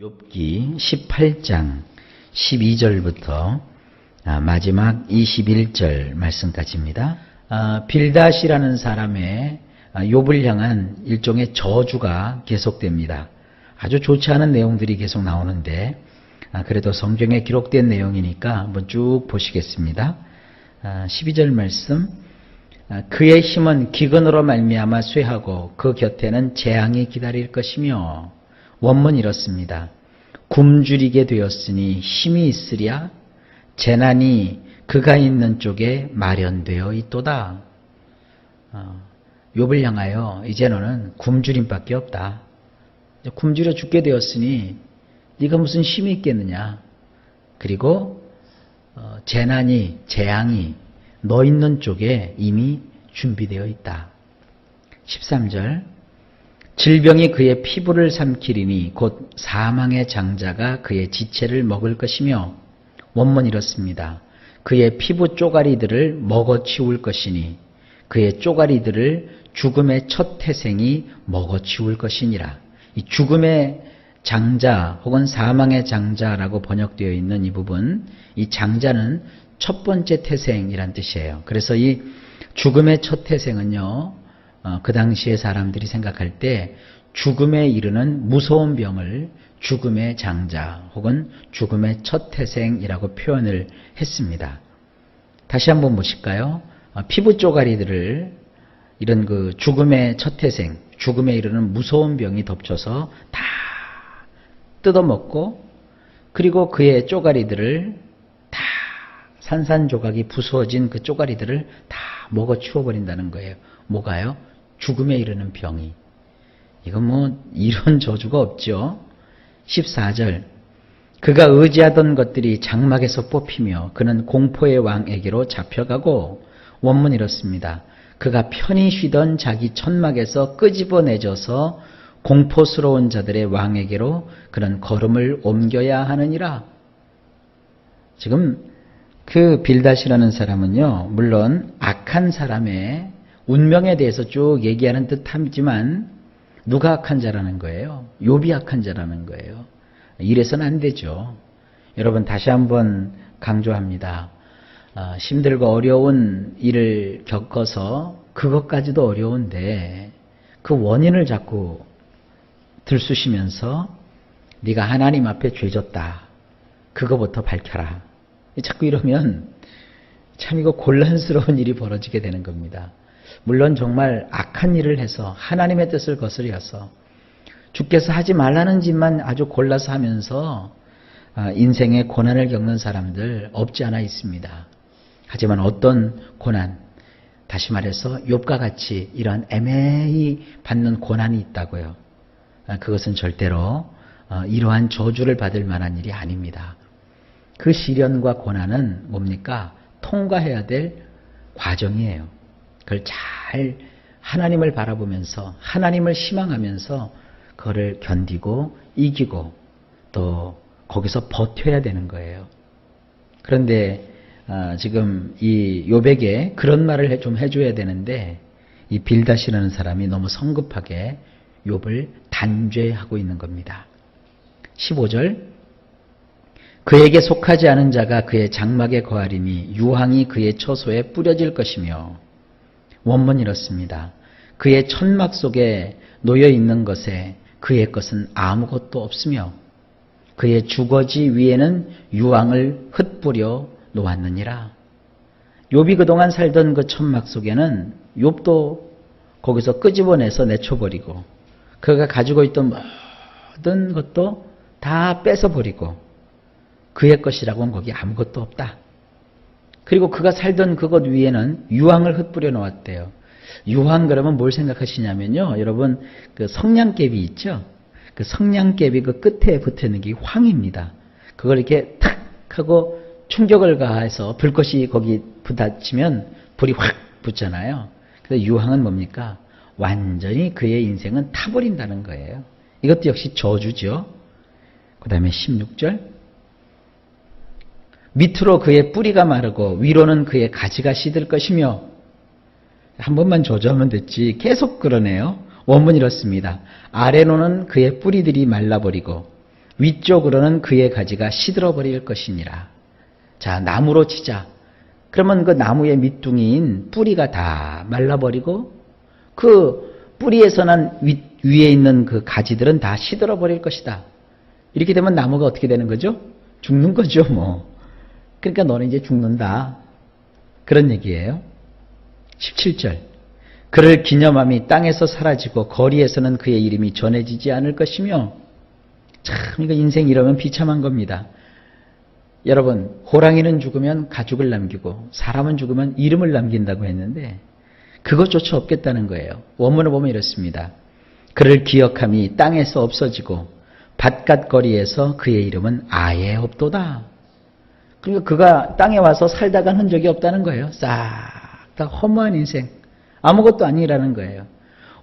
욥기 18장 12절부터 마지막 21절 말씀까지입니다. 빌닷이라는 사람의 욥을 향한 일종의 저주가 계속됩니다. 아주 좋지 않은 내용들이 계속 나오는데 그래도 성경에 기록된 내용이니까 한번 쭉 보시겠습니다. 12절 말씀, 그의 힘은 기근으로 말미암아 쇠하고 그 곁에는 재앙이 기다릴 것이며, 원문 이렇습니다. 굶주리게 되었으니 힘이 있으랴 재난이 그가 있는 쪽에 마련되어 있도다. 욥을 향하여 이제 너는 굶주림밖에 없다. 굶주려 죽게 되었으니 네가 무슨 힘이 있겠느냐. 그리고 재앙이 너 있는 쪽에 이미 준비되어 있다. 13절, 질병이 그의 피부를 삼키리니 곧 사망의 장자가 그의 지체를 먹을 것이며, 원문 이렇습니다. 그의 피부 쪼가리들을 먹어치울 것이니 그의 쪼가리들을 죽음의 첫 태생이 먹어치울 것이니라. 이 죽음의 장자 혹은 사망의 장자라고 번역되어 있는 이 부분, 이 장자는 첫 번째 태생이란 뜻이에요. 그래서 이 죽음의 첫 태생은요, 그 당시에 사람들이 생각할 때 죽음에 이르는 무서운 병을 죽음의 장자 혹은 죽음의 첫 태생이라고 표현을 했습니다. 다시 한번 보실까요? 피부 쪼가리들을 이런 그 죽음의 첫 태생, 죽음에 이르는 무서운 병이 덮쳐서 다 뜯어먹고, 그리고 그의 쪼가리들을 다 산산조각이 부수어진 그 쪼가리들을 다 먹어 치워버린다는 거예요. 뭐가요? 죽음에 이르는 병이. 이건 뭐 이런 저주가 없죠. 14절, 그가 의지하던 것들이 장막에서 뽑히며 그는 공포의 왕에게로 잡혀가고, 원문 이렇습니다. 그가 편히 쉬던 자기 천막에서 끄집어내져서 공포스러운 자들의 왕에게로 그는 걸음을 옮겨야 하느니라. 지금 그 빌닷이라는 사람은요, 물론 악한 사람의 운명에 대해서 쭉 얘기하는 듯하지만 누가 악한 자라는 거예요? 욥이 악한 자라는 거예요. 이래서는 안 되죠. 여러분, 다시 한번 강조합니다. 힘들고 어려운 일을 겪어서 그것까지도 어려운데 그 원인을 자꾸 들쑤시면서 네가 하나님 앞에 죄졌다, 그거부터 밝혀라, 자꾸 이러면 참 이거 곤란스러운 일이 벌어지게 되는 겁니다. 물론 정말 악한 일을 해서 하나님의 뜻을 거스려서 주께서 하지 말라는 짓만 아주 골라서 하면서 인생의 고난을 겪는 사람들 없지 않아 있습니다. 하지만 어떤 고난, 다시 말해서 욥과 같이 이런 애매히 받는 고난이 있다고요. 그것은 절대로 이러한 저주를 받을 만한 일이 아닙니다. 그 시련과 고난은 뭡니까? 통과해야 될 과정이에요. 그걸 잘 하나님을 바라보면서 하나님을 희망하면서 그거를 견디고 이기고 또 거기서 버텨야 되는 거예요. 그런데 지금 이 욥에게 그런 말을 좀 해줘야 되는데 이 빌닷이라는 사람이 너무 성급하게 욥을 단죄하고 있는 겁니다. 15절, 그에게 속하지 않은 자가 그의 장막에 거하리니 유황이 그의 처소에 뿌려질 것이며, 원문 이렇습니다. 그의 천막 속에 놓여 있는 것에 그의 것은 아무것도 없으며 그의 주거지 위에는 유황을 흩뿌려 놓았느니라. 욥이 그동안 살던 그 천막 속에는 욥도 거기서 끄집어내서 내쳐버리고 그가 가지고 있던 모든 것도 다 뺏어버리고 그의 것이라고는 거기 아무것도 없다. 그리고 그가 살던 그것 위에는 유황을 흩뿌려 놓았대요. 유황 그러면 뭘 생각하시냐면요, 여러분 그 성냥개비 있죠? 그 성냥개비 그 끝에 붙어있는 게 황입니다. 그걸 이렇게 탁 하고 충격을 가해서 불꽃이 거기 부딪히면 불이 확 붙잖아요. 그래서 유황은 뭡니까? 완전히 그의 인생은 타버린다는 거예요. 이것도 역시 저주죠. 그 다음에 16절, 밑으로 그의 뿌리가 마르고 위로는 그의 가지가 시들 것이며, 한 번만 저주하면 됐지 계속 그러네요. 원문 이렇습니다. 아래로는 그의 뿌리들이 말라버리고 위쪽으로는 그의 가지가 시들어버릴 것이니라. 자, 나무로 치자. 그러면 그 나무의 밑둥이인 뿌리가 다 말라버리고 그 뿌리에서 난 위에 있는 그 가지들은 다 시들어버릴 것이다. 이렇게 되면 나무가 어떻게 되는 거죠? 죽는 거죠, 뭐. 그러니까 너는 이제 죽는다. 그런 얘기예요. 17절. 그를 기념함이 땅에서 사라지고 거리에서는 그의 이름이 전해지지 않을 것이며. 참 이거 인생 이러면 비참한 겁니다. 여러분, 호랑이는 죽으면 가죽을 남기고 사람은 죽으면 이름을 남긴다고 했는데 그것조차 없겠다는 거예요. 원문을 보면 이렇습니다. 그를 기억함이 땅에서 없어지고 밭갓거리에서 그의 이름은 아예 없도다. 그러니까 그가 땅에 와서 살다가 흔적이 없다는 거예요. 싹 다 허무한 인생. 아무것도 아니라는 거예요.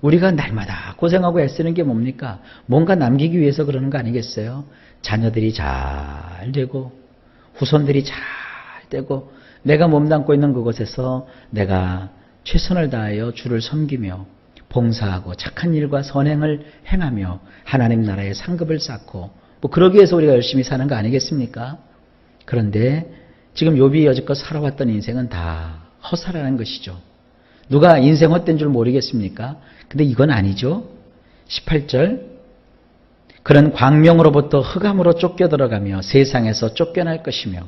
우리가 날마다 고생하고 애쓰는 게 뭡니까? 뭔가 남기기 위해서 그러는 거 아니겠어요? 자녀들이 잘 되고 후손들이 잘 되고 내가 몸담고 있는 그곳에서 내가 최선을 다하여 주를 섬기며 봉사하고 착한 일과 선행을 행하며 하나님 나라의 상급을 쌓고 뭐 그러기 위해서 우리가 열심히 사는 거 아니겠습니까? 그런데 지금 욥이 여지껏 살아왔던 인생은 다 허사라는 것이죠. 누가 인생 헛된 줄 모르겠습니까? 근데 이건 아니죠. 18절. 그는 광명으로부터 흑암으로 쫓겨 들어가며 세상에서 쫓겨날 것이며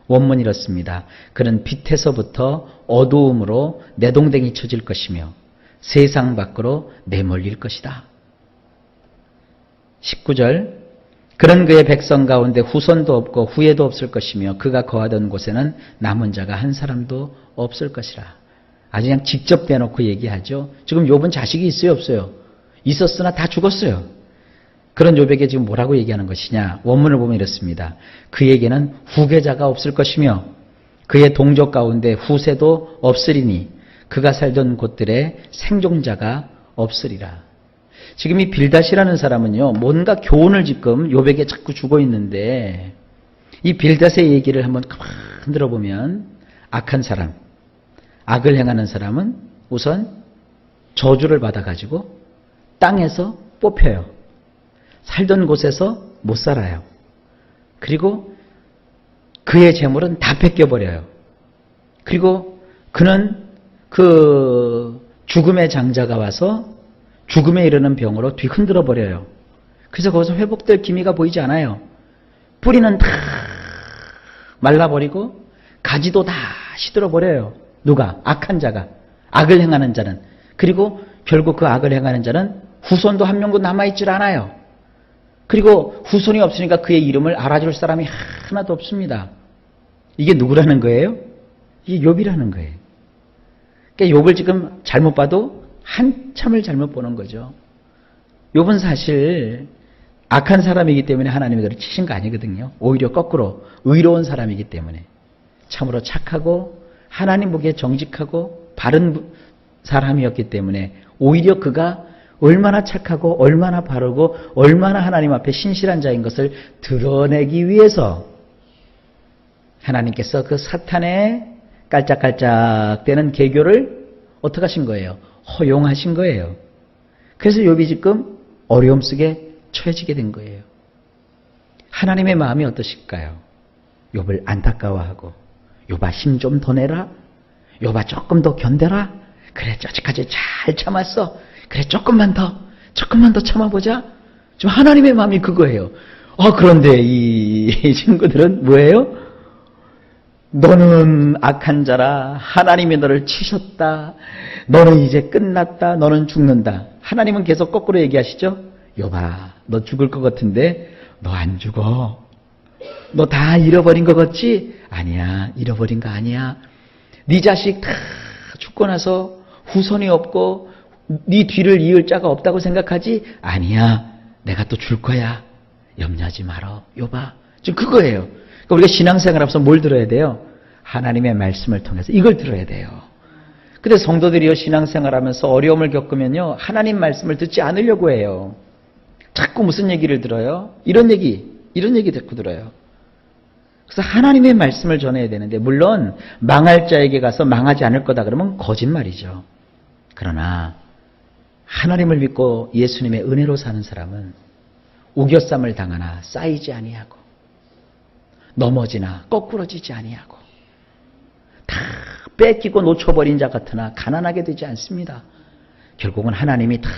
원문이 이렇습니다. 그는 빛에서부터 어두움으로 내동댕이 쳐질 것이며 세상 밖으로 내몰릴 것이다. 19절. 그는 그의 백성 가운데 후손도 없고 후예도 없을 것이며 그가 거하던 곳에는 남은 자가 한 사람도 없을 것이라. 아주 그냥 직접 대놓고 얘기하죠. 지금 욥은 자식이 있어요, 없어요? 있었으나 다 죽었어요. 그런 욥에게 지금 뭐라고 얘기하는 것이냐? 원문을 보면 이렇습니다. 그에게는 후계자가 없을 것이며 그의 동족 가운데 후세도 없으리니 그가 살던 곳들에 생존자가 없으리라. 지금 이 빌닷이라는 사람은요, 뭔가 교훈을 지금 욥에게 자꾸 주고 있는데 이 빌닷의 얘기를 한번 가만 들어보면 악한 사람, 악을 행하는 사람은 우선 저주를 받아가지고 땅에서 뽑혀요. 살던 곳에서 못 살아요. 그리고 그의 재물은 다 뺏겨버려요. 그리고 그는 그 죽음의 장자가 와서 죽음에 이르는 병으로 뒤흔들어 버려요. 그래서 거기서 회복될 기미가 보이지 않아요. 뿌리는 다 말라버리고 가지도 다 시들어 버려요. 누가? 악한 자가. 악을 행하는 자는. 그리고 결국 그 악을 행하는 자는 후손도 한 명도 남아있질 않아요. 그리고 후손이 없으니까 그의 이름을 알아줄 사람이 하나도 없습니다. 이게 누구라는 거예요? 이게 욥이라는 거예요. 그러니까 욥을 지금 잘못 봐도 한참을 잘못 보는 거죠. 욥은 사실 악한 사람이기 때문에 하나님이 그를 치신 거 아니거든요. 오히려 거꾸로 의로운 사람이기 때문에 참으로 착하고 하나님 보기에 정직하고 바른 사람이었기 때문에 오히려 그가 얼마나 착하고 얼마나 바르고 얼마나 하나님 앞에 신실한 자인 것을 드러내기 위해서 하나님께서 그 사탄의 깔짝깔짝대는 계교를 어떻게 하신 거예요? 허용하신 거예요. 그래서 욥이 지금 어려움 속에 처해지게 된 거예요. 하나님의 마음이 어떠실까요? 욥을 안타까워하고 욥아 힘 좀 더 내라. 욥아 조금 더 견뎌라. 그래 저지까지 잘 참았어. 그래 조금만 더 참아보자. 지금 하나님의 마음이 그거예요. 그런데 이 친구들은 뭐예요? 너는 악한 자라. 하나님이 너를 치셨다. 너는 이제 끝났다. 너는 죽는다. 하나님은 계속 거꾸로 얘기하시죠. 욥아, 너 죽을 것 같은데 너 안 죽어. 너 다 잃어버린 것 같지? 아니야. 잃어버린 거 아니야. 네 자식 다 죽고 나서 후손이 없고 네 뒤를 이을 자가 없다고 생각하지? 아니야. 내가 또 줄 거야. 염려하지 말어. 욥아. 지금 그거예요. 그러니까 우리가 신앙생활하면서 뭘 들어야 돼요? 하나님의 말씀을 통해서 이걸 들어야 돼요. 근데 성도들이요, 신앙생활하면서 어려움을 겪으면요, 하나님 말씀을 듣지 않으려고 해요. 자꾸 무슨 얘기를 들어요? 이런 얘기 자꾸 들어요. 그래서 하나님의 말씀을 전해야 되는데, 물론 망할 자에게 가서 망하지 않을 거다 그러면 거짓말이죠. 그러나 하나님을 믿고 예수님의 은혜로 사는 사람은 우겨쌈을 당하나 쌓이지 아니하고 넘어지나 거꾸러지지 아니하고 다 뺏기고 놓쳐버린 자 같으나 가난하게 되지 않습니다. 결국은 하나님이 다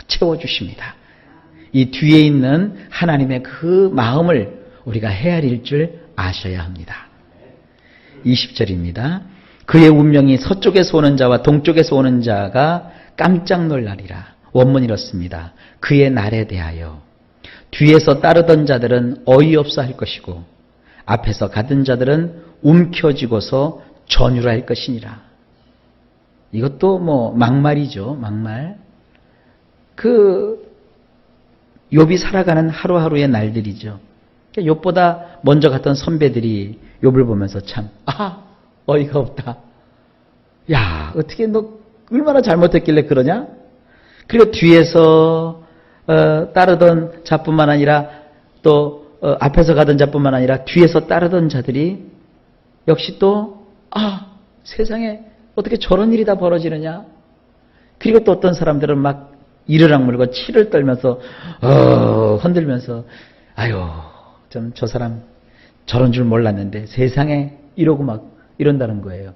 채워주십니다. 이 뒤에 있는 하나님의 그 마음을 우리가 헤아릴 줄 아셔야 합니다. 20절입니다. 그의 운명이 서쪽에서 오는 자와 동쪽에서 오는 자가 깜짝 놀라리라. 원문 이렇습니다. 그의 날에 대하여 뒤에서 따르던 자들은 어이없어 할 것이고 앞에서 가던 자들은 움켜쥐고서 전율할 것이니라. 이것도 뭐 막말이죠. 막말. 욥이 살아가는 하루하루의 날들이죠. 욥보다 먼저 갔던 선배들이 욥을 보면서 참 어이가 없다. 야, 어떻게 너 얼마나 잘못했길래 그러냐? 그리고 뒤에서 따르던 자뿐만 아니라 또 앞에서 가던 자뿐만 아니라 뒤에서 따르던 자들이 역시 또 세상에 어떻게 저런 일이 다 벌어지느냐? 그리고 또 어떤 사람들은 막 이를 악물고 치를 떨면서 흔들면서 아유 좀 저 사람 저런 줄 몰랐는데 세상에 이러고 막 이런다는 거예요.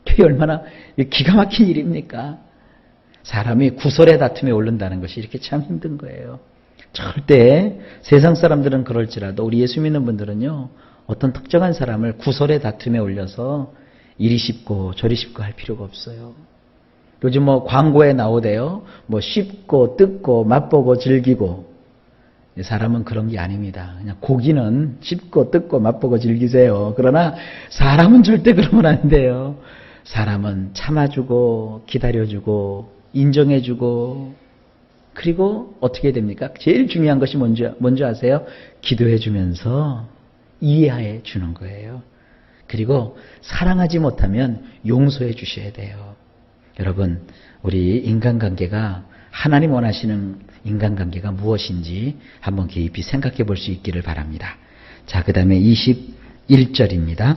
그게 얼마나 기가 막힌 일입니까? 사람이 구설의 다툼에 오른다는 것이 이렇게 참 힘든 거예요. 절대 세상 사람들은 그럴지라도 우리 예수 믿는 분들은요, 어떤 특정한 사람을 구설의 다툼에 올려서 이리 쉽고 저리 쉽고 할 필요가 없어요. 요즘 뭐 광고에 나오대요. 뭐 쉽고 뜯고 맛보고 즐기고. 사람은 그런 게 아닙니다. 그냥 고기는 쉽고 뜯고 맛보고 즐기세요. 그러나 사람은 절대 그러면 안 돼요. 사람은 참아주고 기다려주고 인정해주고 그리고 어떻게 됩니까? 제일 중요한 것이 뭔지 아세요? 기도해주면서 이해해 주는 거예요. 그리고 사랑하지 못하면 용서해 주셔야 돼요. 여러분, 우리 인간관계가 하나님 원하시는 인간관계가 무엇인지 한번 깊이 생각해 볼 수 있기를 바랍니다. 자, 그 다음에 21절입니다.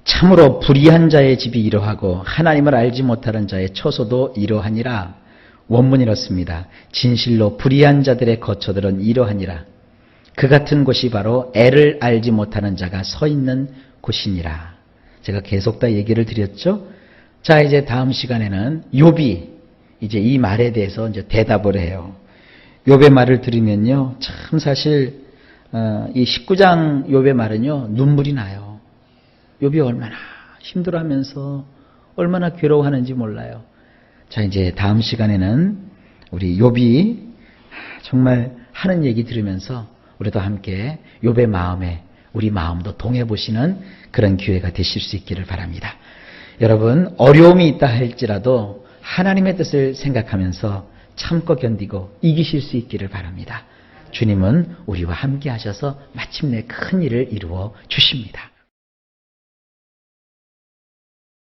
참으로 불의한 자의 집이 이러하고 하나님을 알지 못하는 자의 처소도 이러하니라. 원문이 이렇습니다. 진실로 불의한 자들의 거처들은 이러하니라. 그 같은 곳이 바로 애를 알지 못하는 자가 서 있는 곳이니라. 제가 계속 다 얘기를 드렸죠. 자, 이제 다음 시간에는 욥이 이제 이 말에 대해서 이제 대답을 해요. 욥의 말을 들으면요, 참 사실 이 19장 욥의 말은요, 눈물이 나요. 욥이 얼마나 힘들어하면서 얼마나 괴로워하는지 몰라요. 자, 이제 다음 시간에는 우리 욥이 정말 하는 얘기 들으면서 우리도 함께 욥의 마음에 우리 마음도 동해 보시는 그런 기회가 되실 수 있기를 바랍니다. 여러분, 어려움이 있다 할지라도 하나님의 뜻을 생각하면서 참고 견디고 이기실 수 있기를 바랍니다. 주님은 우리와 함께 하셔서 마침내 큰 일을 이루어 주십니다.